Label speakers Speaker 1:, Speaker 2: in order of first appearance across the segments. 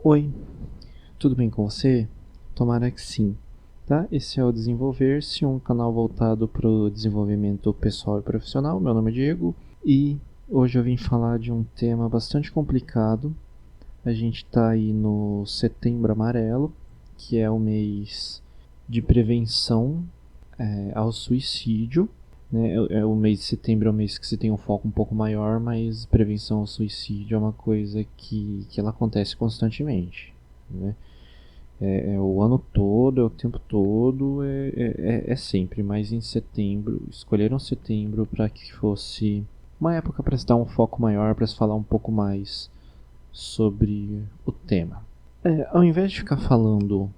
Speaker 1: Oi, tudo bem com você? Tomara que sim, tá? Esse é o Desenvolver-se, um canal voltado para o desenvolvimento pessoal e profissional. Meu nome é Diego e hoje eu vim falar de um tema bastante complicado. A gente está aí no Setembro Amarelo, que é o mês de prevenção ao suicídio. Né? O mês de setembro é um mês que se tem um foco um pouco maior, mas prevenção ao suicídio é uma coisa que ela acontece constantemente. Né? É o ano todo, é o tempo todo, é sempre, mas em setembro, escolheram setembro para que fosse uma época para se dar um foco maior, para se falar um pouco mais sobre o tema. Ao invés de ficar falando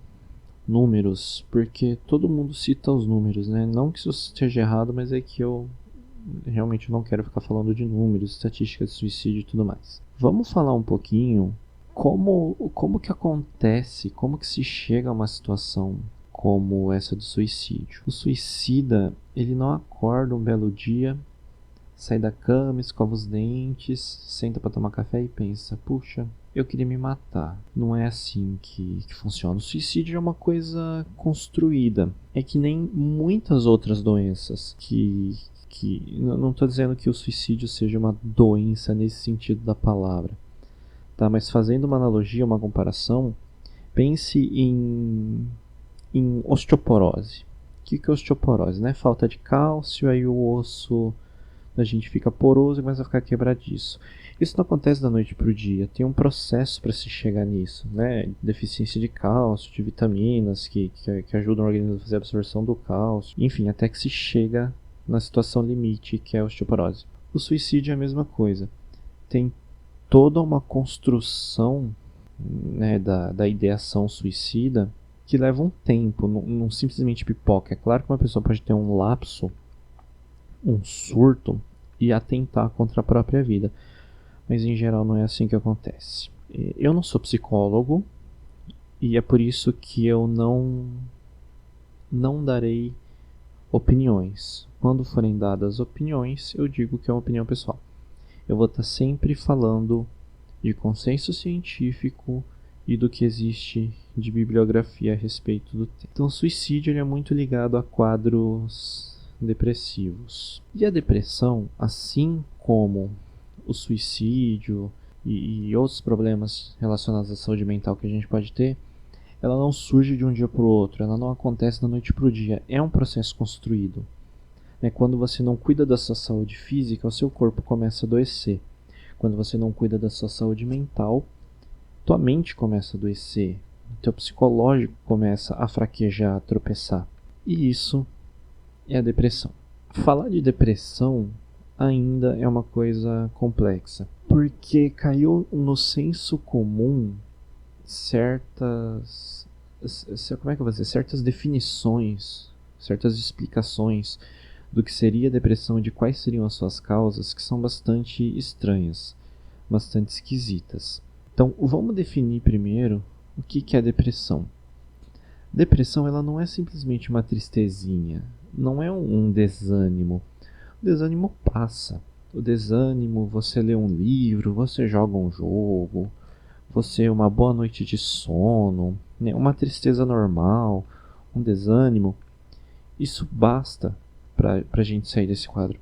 Speaker 1: números, porque todo mundo cita os números, né? Não que isso esteja errado, mas é que eu realmente não quero ficar falando de números, estatísticas de suicídio e tudo mais. Vamos falar um pouquinho como que acontece, como que se chega a uma situação como essa do suicídio. O suicida, ele não acorda um belo dia, sai da cama, escova os dentes, senta para tomar café e pensa, puxa, eu queria me matar. Não é assim que funciona. O suicídio é uma coisa construída. É que nem muitas outras doenças não estou dizendo que o suicídio seja uma doença nesse sentido da palavra. Tá, mas fazendo uma analogia, uma comparação, pense em osteoporose. O que é osteoporose? Né? Falta de cálcio, aí o osso da gente fica poroso e começa a ficar quebradiço. Isso não acontece da noite para o dia, tem um processo para se chegar nisso. Né? Deficiência de cálcio, de vitaminas que ajudam o organismo a fazer a absorção do cálcio, enfim, até que se chega na situação limite, que é a osteoporose. O suicídio é a mesma coisa. Tem toda uma construção, né, da ideação suicida que leva um tempo, não simplesmente pipoca. É claro que uma pessoa pode ter um lapso, um surto e atentar contra a própria vida, mas em geral não é assim que acontece. Eu não sou psicólogo e é por isso que eu não darei opiniões. Quando forem dadas opiniões, eu digo que é uma opinião pessoal. Eu vou estar sempre falando de consenso científico e do que existe de bibliografia a respeito do tema. Então, o suicídio ele é muito ligado a quadros depressivos. E a depressão, assim como o suicídio e outros problemas relacionados à saúde mental que a gente pode ter, ela não surge de um dia para o outro, ela não acontece da noite para o dia, é um processo construído. Quando você não cuida da sua saúde física, o seu corpo começa a adoecer. Quando você não cuida da sua saúde mental, tua mente começa a adoecer. Teu psicológico começa a fraquejar, a tropeçar. E isso é a depressão. Falar de depressão ainda é uma coisa complexa, porque caiu no senso comum certas definições, certas explicações do que seria a depressão e de quais seriam as suas causas, que são bastante estranhas, bastante esquisitas. Então, vamos definir primeiro o que é a depressão. Depressão ela não é simplesmente uma tristezinha, não é um desânimo. O desânimo passa. O desânimo, você lê um livro, você joga um jogo, você uma boa noite de sono, né? Uma tristeza normal, um desânimo, isso basta para a gente sair desse quadro.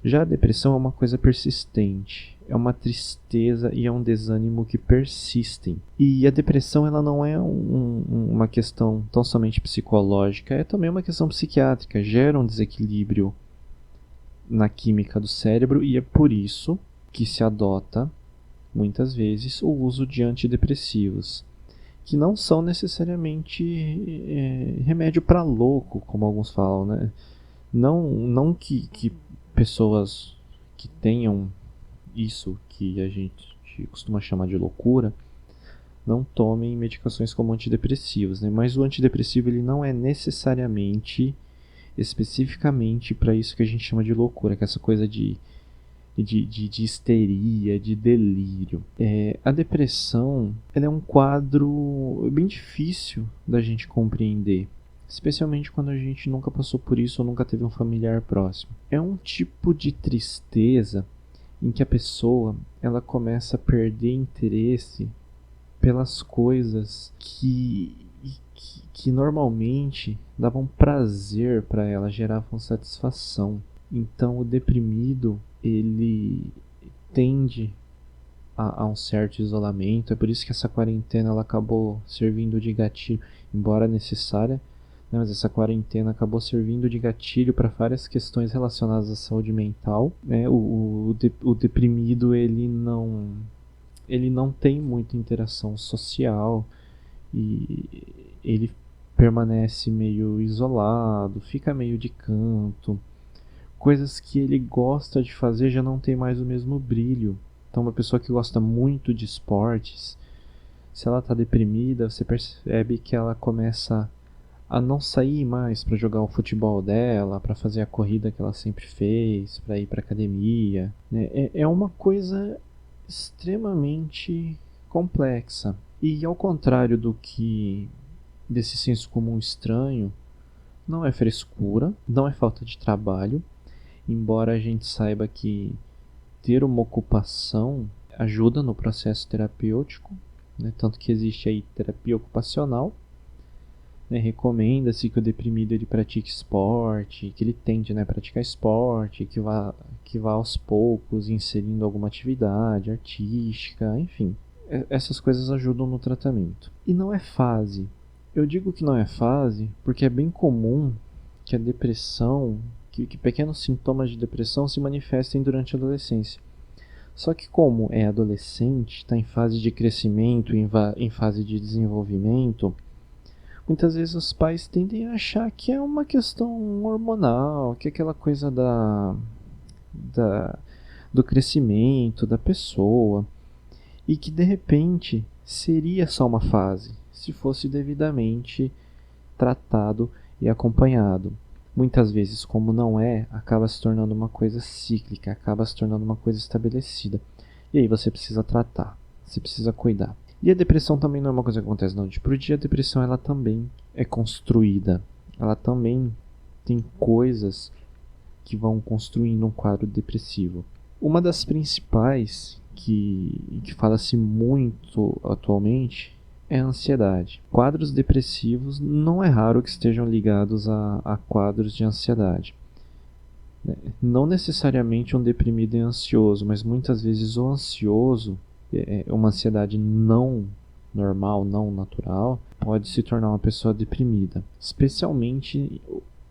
Speaker 1: Já a depressão é uma coisa persistente, é uma tristeza e é um desânimo que persistem. E a depressão ela não é uma questão tão somente psicológica, é também uma questão psiquiátrica, gera um desequilíbrio na química do cérebro e é por isso que se adota, muitas vezes, o uso de antidepressivos, que não são necessariamente remédio para louco, como alguns falam, né? Não que pessoas que tenham isso que a gente costuma chamar de loucura não tomem medicações como antidepressivos, né? Mas o antidepressivo ele não é necessariamente especificamente para isso que a gente chama de loucura, que é essa coisa de histeria, de delírio. A depressão ela é um quadro bem difícil da gente compreender, especialmente quando a gente nunca passou por isso ou nunca teve um familiar próximo. É um tipo de tristeza em que a pessoa ela começa a perder interesse pelas coisas que normalmente davam prazer para ela, geravam satisfação. Então o deprimido, ele tende a um certo isolamento. É por isso que essa quarentena ela acabou servindo de gatilho, embora necessária, né, mas essa quarentena acabou servindo de gatilho para várias questões relacionadas à saúde mental, né? O deprimido ele não tem muita interação social e ele permanece meio isolado, fica meio de canto. Coisas que ele gosta de fazer já não tem mais o mesmo brilho. Então, uma pessoa que gosta muito de esportes, se ela está deprimida, você percebe que ela começa a não sair mais para jogar o futebol dela, para fazer a corrida que ela sempre fez, para ir para academia, né? É uma coisa extremamente complexa. E ao contrário do que desse senso comum estranho, não é frescura, não é falta de trabalho, embora a gente saiba que ter uma ocupação ajuda no processo terapêutico, né? Tanto que existe aí terapia ocupacional, né? Recomenda-se que o deprimido ele pratique esporte, que ele tente, né, praticar esporte, que vá aos poucos inserindo alguma atividade artística, enfim. Essas coisas ajudam no tratamento. E não é fase. Eu digo que não é fase porque é bem comum que a depressão, que pequenos sintomas de depressão se manifestem durante a adolescência. Só que como é adolescente, está em fase de crescimento, em fase de desenvolvimento, muitas vezes os pais tendem a achar que é uma questão hormonal, que é aquela coisa da, do crescimento da pessoa, e que de repente seria só uma fase, se fosse devidamente tratado e acompanhado. Muitas vezes, como não é, acaba se tornando uma coisa cíclica, acaba se tornando uma coisa estabelecida. E aí você precisa tratar, você precisa cuidar. E a depressão também não é uma coisa que acontece da noite pro dia. A depressão ela também é construída. Ela também tem coisas que vão construindo um quadro depressivo. Uma das principais que fala-se muito atualmente é a ansiedade. Quadros depressivos não é raro que estejam ligados a quadros de ansiedade. Não necessariamente um deprimido é ansioso, mas muitas vezes o ansioso, uma ansiedade não normal, não natural, pode se tornar uma pessoa deprimida. Especialmente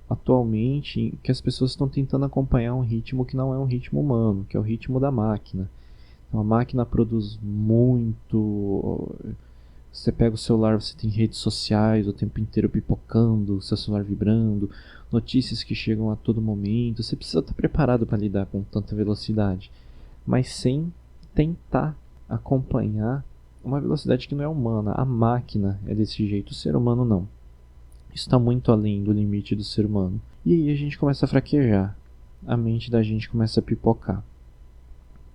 Speaker 1: atualmente, que as pessoas estão tentando acompanhar um ritmo que não é um ritmo humano, que é o ritmo da máquina. Então, a máquina produz muito. Você pega o celular, você tem redes sociais o tempo inteiro pipocando, seu celular vibrando, notícias que chegam a todo momento. Você precisa estar preparado para lidar com tanta velocidade, mas sem tentar acompanhar uma velocidade que não é humana. A máquina é desse jeito, o ser humano não. Isso está muito além do limite do ser humano. E aí a gente começa a fraquejar, a mente da gente começa a pipocar.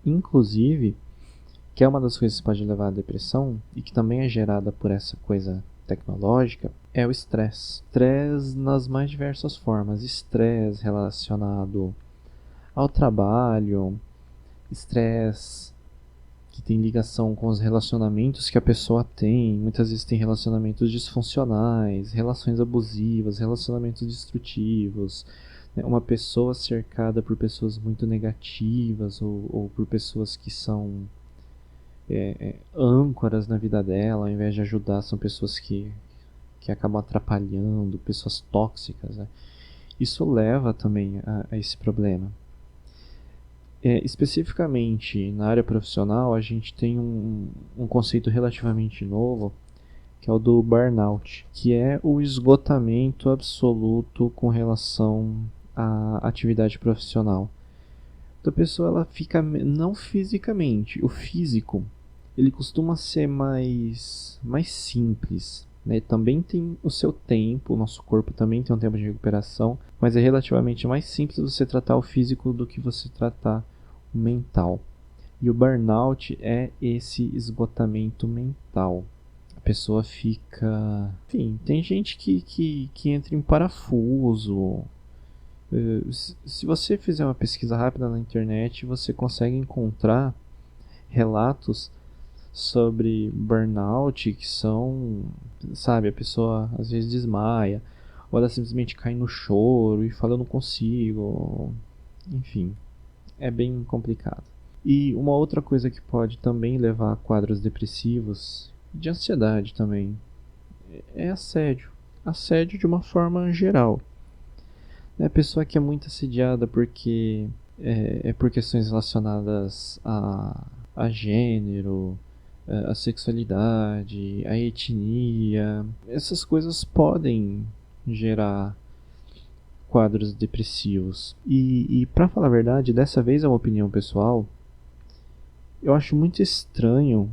Speaker 1: Inclusive, que é uma das coisas que pode levar à depressão e que também é gerada por essa coisa tecnológica, é o estresse. Estresse nas mais diversas formas. Estresse relacionado ao trabalho, estresse que tem ligação com os relacionamentos que a pessoa tem. Muitas vezes tem relacionamentos disfuncionais, relações abusivas, relacionamentos destrutivos. Uma pessoa cercada por pessoas muito negativas ou por pessoas que são âncoras na vida dela, ao invés de ajudar, são pessoas que acabam atrapalhando, pessoas tóxicas, né? Isso leva também a esse problema. Especificamente na área profissional, a gente tem um conceito relativamente novo, que é o do burnout, que é o esgotamento absoluto com relação à atividade profissional. Então a pessoa ela fica, não fisicamente, o físico ele costuma ser mais simples, né? Também tem o seu tempo, o nosso corpo também tem um tempo de recuperação, mas é relativamente mais simples você tratar o físico do que você tratar o mental. E o burnout é esse esgotamento mental. A pessoa fica... Enfim, tem gente que entra em parafuso. Se você fizer uma pesquisa rápida na internet, você consegue encontrar relatos sobre burnout, que são, sabe, a pessoa às vezes desmaia, ou ela simplesmente cai no choro e fala eu não consigo, enfim, é bem complicado. E uma outra coisa que pode também levar a quadros depressivos, de ansiedade também, é assédio. Assédio de uma forma geral. É a pessoa que é muito assediada porque é por questões relacionadas a gênero, a sexualidade, a etnia. Essas coisas podem gerar quadros depressivos. E para falar a verdade, dessa vez é uma opinião pessoal, eu acho muito estranho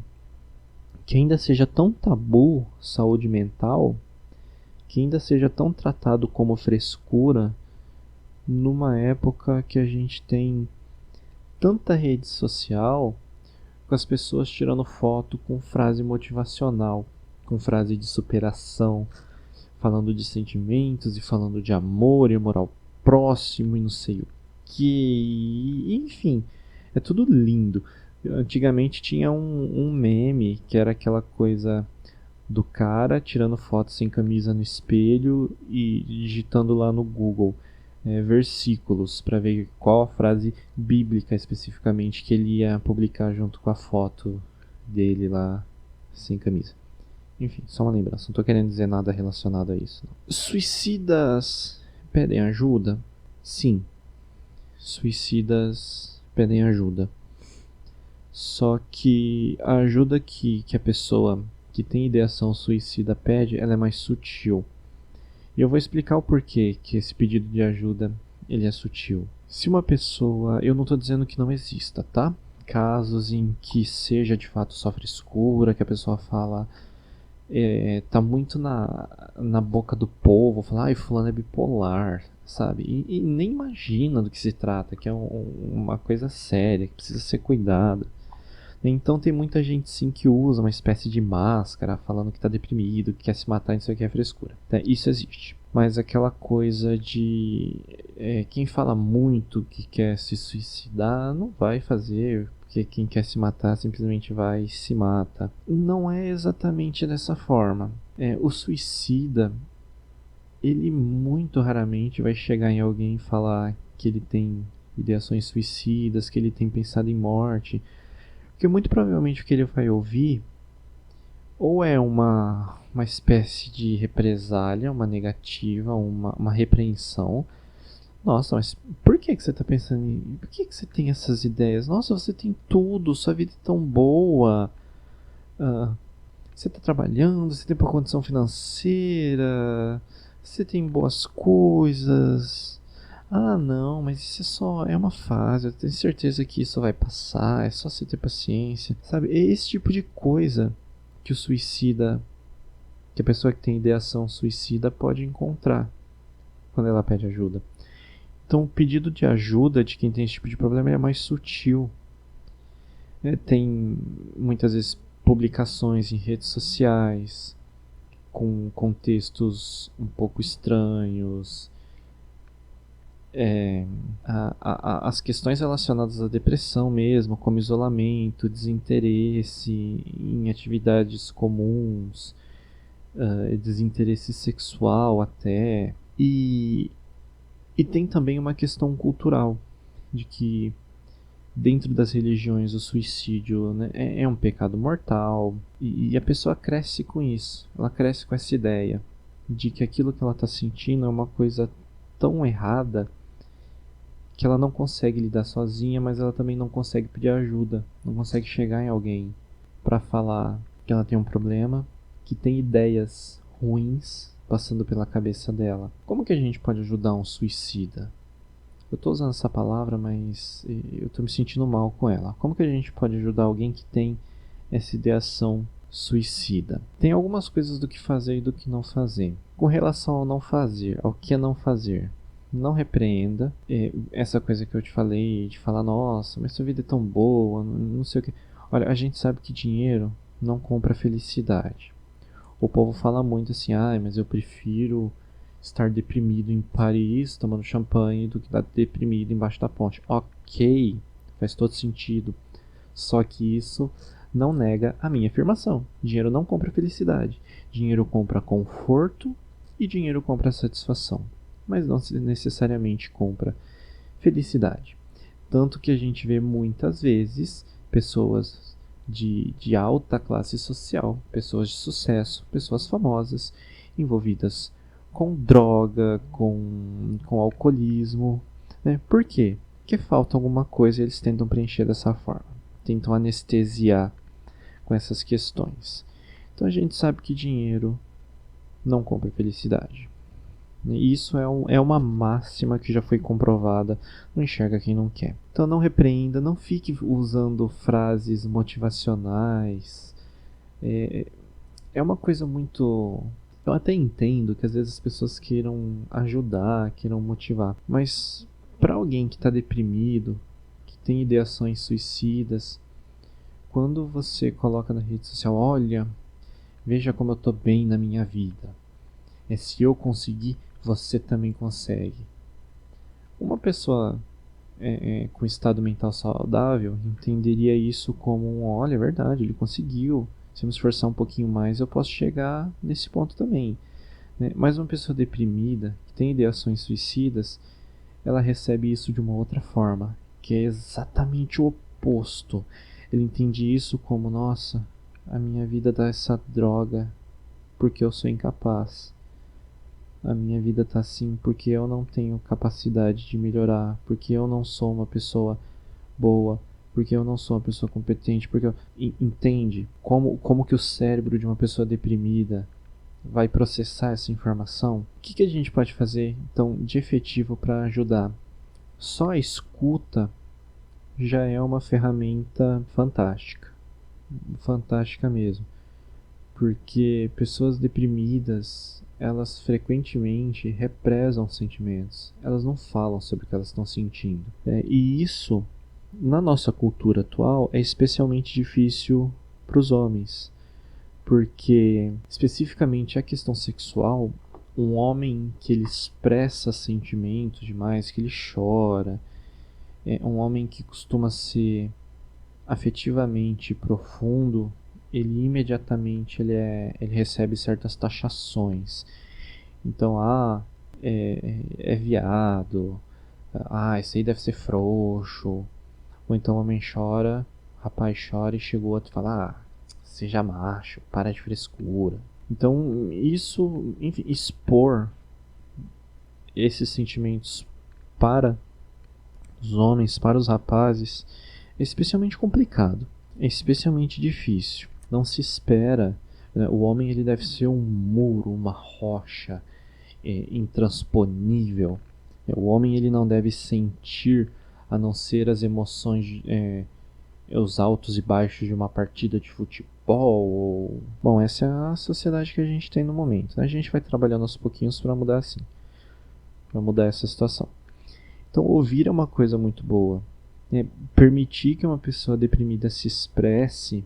Speaker 1: que ainda seja tão tabu saúde mental, que ainda seja tão tratado como frescura numa época que a gente tem tanta rede social com as pessoas tirando foto com frase motivacional, com frase de superação, falando de sentimentos e falando de amor e amor ao próximo e não sei o que. Enfim, é tudo lindo. Antigamente tinha um meme que era aquela coisa do cara tirando foto sem camisa no espelho e digitando lá no Google versículos para ver qual a frase bíblica especificamente que ele ia publicar junto com a foto dele lá sem camisa. Enfim, só uma lembrança, não tô querendo dizer nada relacionado a isso. Não. Suicidas pedem ajuda? Sim, suicidas pedem ajuda. Só que a ajuda que a pessoa que tem ideação suicida pede, ela é mais sutil. E eu vou explicar o porquê que esse pedido de ajuda ele é sutil. Se uma pessoa, eu não estou dizendo que não exista, tá? Casos em que seja de fato só frescura, que a pessoa fala tá muito na boca do povo, falar, ai, fulano é bipolar, sabe? E nem imagina do que se trata, que é uma coisa séria, que precisa ser cuidada. Então tem muita gente sim que usa uma espécie de máscara, falando que tá deprimido, que quer se matar, isso aqui é frescura. Isso existe. Mas aquela coisa de quem fala muito que quer se suicidar não vai fazer, porque quem quer se matar simplesmente vai e se mata. Não é exatamente dessa forma. O suicida, ele muito raramente vai chegar em alguém e falar que ele tem ideações suicidas, que ele tem pensado em morte. Porque muito provavelmente o que ele vai ouvir ou é uma espécie de represália, uma negativa, uma repreensão. Nossa, mas por que você está pensando em... Por que você tem essas ideias? Nossa, você tem tudo, sua vida é tão boa. Você está trabalhando, você tem boa condição financeira, você tem boas coisas. Ah, não, mas isso é uma fase, eu tenho certeza que isso vai passar, é só você ter paciência, sabe? É esse tipo de coisa que o suicida, que a pessoa que tem ideação suicida pode encontrar quando ela pede ajuda. Então, o pedido de ajuda de quem tem esse tipo de problema é mais sutil. Tem muitas vezes publicações em redes sociais com contextos um pouco estranhos. As questões relacionadas à depressão mesmo, como isolamento, desinteresse em atividades comuns, desinteresse sexual até. E tem também uma questão cultural, de que dentro das religiões o suicídio, né, é um pecado mortal, e a pessoa cresce com isso, ela cresce com essa ideia de que aquilo que ela está sentindo é uma coisa tão errada que ela não consegue lidar sozinha, mas ela também não consegue pedir ajuda, não consegue chegar em alguém para falar que ela tem um problema, que tem ideias ruins passando pela cabeça dela. Como que a gente pode ajudar um suicida? Eu tô usando essa palavra, mas eu tô me sentindo mal com ela. Como que a gente pode ajudar alguém que tem essa ideação suicida? Tem algumas coisas do que fazer e do que não fazer. Com relação ao não fazer, ao que é não fazer, não repreenda. Essa coisa que eu te falei, de falar, nossa, mas sua vida é tão boa, não sei o que. Olha, a gente sabe que dinheiro não compra felicidade. O povo fala muito assim, mas eu prefiro estar deprimido em Paris, tomando champanhe, do que estar deprimido embaixo da ponte. Ok, faz todo sentido. Só que isso não nega a minha afirmação. Dinheiro não compra felicidade. Dinheiro compra conforto e dinheiro compra satisfação, mas não necessariamente compra felicidade. Tanto que a gente vê muitas vezes pessoas de alta classe social, pessoas de sucesso, pessoas famosas, envolvidas com droga, com alcoolismo. Né? Por quê? Porque falta alguma coisa e eles tentam preencher dessa forma. Tentam anestesiar com essas questões. Então a gente sabe que dinheiro não compra felicidade. Isso é uma máxima que já foi comprovada. Não enxerga quem não quer. Então não repreenda, não fique usando frases motivacionais. É uma coisa muito... Eu até entendo que às vezes as pessoas queiram ajudar, queiram motivar. Mas para alguém que está deprimido, que tem ideações suicidas, quando você coloca na rede social, olha, veja como eu estou bem na minha vida. Se eu conseguir, você também consegue. Uma pessoa com estado mental saudável entenderia isso como olha, é verdade, ele conseguiu. Se eu me esforçar um pouquinho mais, eu posso chegar nesse ponto também. Né? Mas uma pessoa deprimida, que tem ideações suicidas, ela recebe isso de uma outra forma, que é exatamente o oposto. Ele entende isso como, nossa, a minha vida dá essa droga porque eu sou incapaz. A minha vida tá assim porque eu não tenho capacidade de melhorar, porque eu não sou uma pessoa boa, porque eu não sou uma pessoa competente, porque entende como que o cérebro de uma pessoa deprimida vai processar essa informação? O que a gente pode fazer então de efetivo para ajudar? Só a escuta já é uma ferramenta fantástica, fantástica mesmo, porque pessoas deprimidas, elas frequentemente represam sentimentos, elas não falam sobre o que elas estão sentindo. E isso, na nossa cultura atual, é especialmente difícil para os homens, porque especificamente a questão sexual, um homem que ele expressa sentimentos demais, que ele chora, um homem que costuma ser afetivamente profundo, ele imediatamente ele recebe certas taxações. Então, é viado, esse aí deve ser frouxo, ou então o homem chora, o rapaz chora e chegou outro e fala, seja macho, para de frescura. Então, isso, enfim, expor esses sentimentos para os homens, para os rapazes, é especialmente complicado, é especialmente difícil. Não se espera, né? O homem ele deve ser um muro, uma rocha intransponível. O homem ele não deve sentir a não ser as emoções, os altos e baixos de uma partida de futebol. Bom, essa é a sociedade que a gente tem no momento, né? A gente vai trabalhando aos pouquinhos para mudar assim, para mudar essa situação. Então ouvir é uma coisa muito boa. Permitir que uma pessoa deprimida se expresse,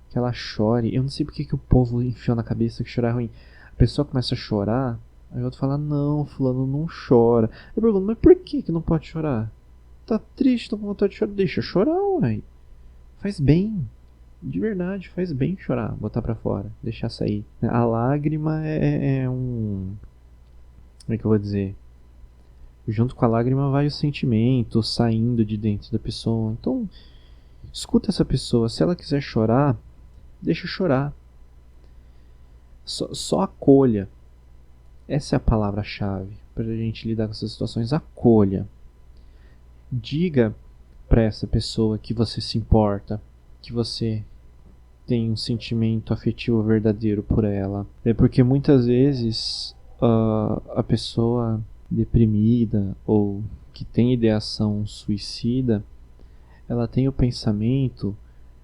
Speaker 1: que ela chore. Eu não sei porque que o povo enfiou na cabeça que chorar é ruim. A pessoa começa a chorar, aí o outro fala, não, fulano não chora. Eu pergunto, mas por que não pode chorar? Tá triste, tá com vontade de chorar, deixa chorar, uai. Faz bem, de verdade, faz bem chorar, botar pra fora, deixar sair. A lágrima é um... Como é que eu vou dizer? Junto com a lágrima vai o sentimento saindo de dentro da pessoa. Então, escuta essa pessoa. Se ela quiser chorar, deixa chorar. Só acolha. Essa é a palavra-chave para a gente lidar com essas situações. Acolha. Diga para essa pessoa que você se importa, que você tem um sentimento afetivo verdadeiro por ela. É porque muitas vezes a pessoa deprimida ou que tem ideação suicida, ela tem o pensamento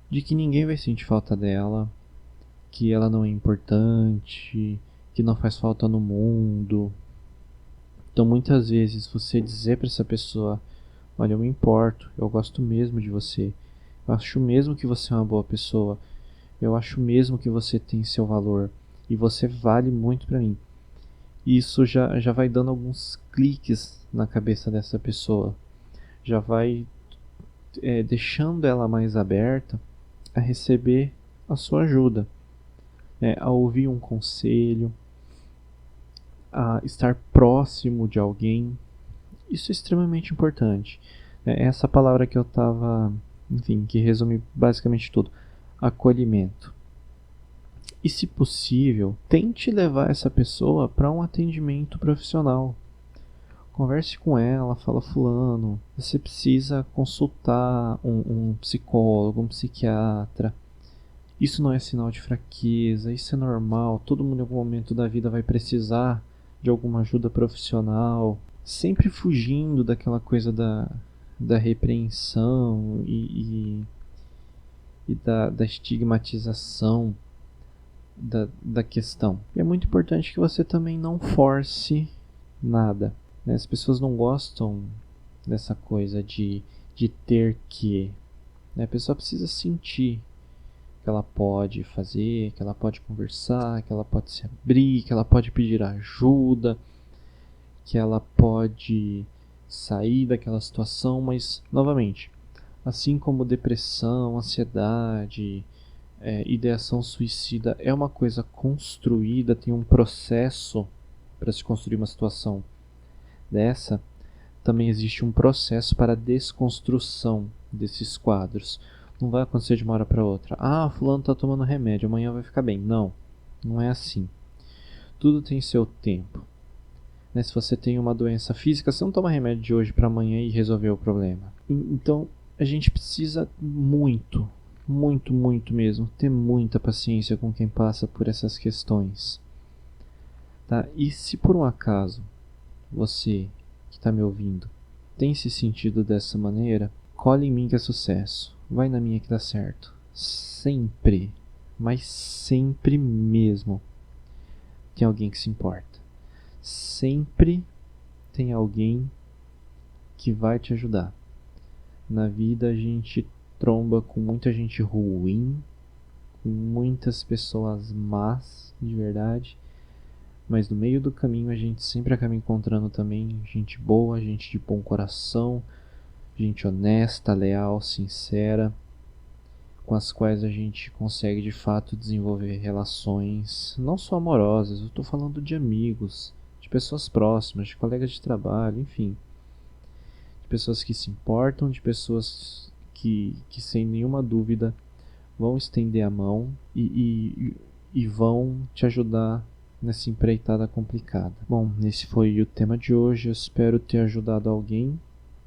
Speaker 1: de que ninguém vai sentir falta dela, que ela não é importante, que não faz falta no mundo. Então muitas vezes você dizer para essa pessoa, olha, eu me importo, eu gosto mesmo de você, eu acho mesmo que você é uma boa pessoa, eu acho mesmo que você tem seu valor e você vale muito para mim. Isso já vai dando alguns cliques na cabeça dessa pessoa, já vai deixando ela mais aberta a receber a sua ajuda, a ouvir um conselho, a estar próximo de alguém. Isso é extremamente importante. Essa palavra que eu estava, enfim, que resume basicamente tudo: acolhimento. E, se possível, tente levar essa pessoa para um atendimento profissional. Converse com ela, fala: fulano, você precisa consultar um psicólogo, um psiquiatra. Isso não é sinal de fraqueza, isso é normal. Todo mundo em algum momento da vida vai precisar de alguma ajuda profissional. Sempre fugindo daquela coisa da repreensão e da estigmatização da questão. E é muito importante que você também não force nada. As pessoas não gostam dessa coisa de ter que. A pessoa precisa sentir que ela pode fazer, que ela pode conversar, que ela pode se abrir, que ela pode pedir ajuda, que ela pode sair daquela situação, mas, novamente, assim como depressão, ansiedade, ideação suicida é uma coisa construída, tem um processo para se construir uma situação dessa, também existe um processo para a desconstrução desses quadros. Não vai acontecer de uma hora para outra. Fulano está tomando remédio, amanhã vai ficar bem. Não, não é assim. Tudo tem seu tempo. Se você tem uma doença física, você não toma remédio de hoje para amanhã e resolveu o problema. Então, a gente precisa muito mesmo, ter muita paciência com quem passa por essas questões. Tá? E se por um acaso você que está me ouvindo tem se sentido dessa maneira, colhe em mim que é sucesso. Vai na minha que dá certo. Sempre, mas sempre mesmo, tem alguém que se importa. Sempre tem alguém que vai te ajudar. Na vida a gente tromba com muita gente ruim, com muitas pessoas más, de verdade, mas no meio do caminho a gente sempre acaba encontrando também gente boa, gente de bom coração, gente honesta, leal, sincera, com as quais a gente consegue de fato desenvolver relações não só amorosas, eu estou falando de amigos, de pessoas próximas, de colegas de trabalho, enfim, de pessoas que se importam, de pessoas que sem nenhuma dúvida vão estender a mão e vão te ajudar nessa empreitada complicada. Bom, esse foi o tema de hoje. Eu espero ter ajudado alguém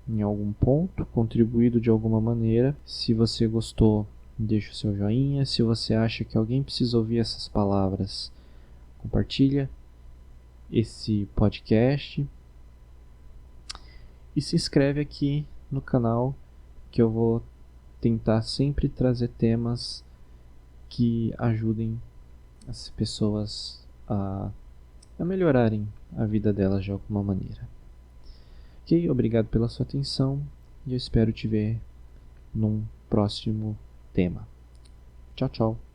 Speaker 1: em algum ponto, contribuído de alguma maneira. Se você gostou, deixa o seu joinha. Se você acha que alguém precisa ouvir essas palavras, compartilha esse podcast e se inscreve aqui no canal, que eu vou tentar sempre trazer temas que ajudem as pessoas a melhorarem a vida delas de alguma maneira. Ok? Obrigado pela sua atenção e eu espero te ver num próximo tema. Tchau, tchau.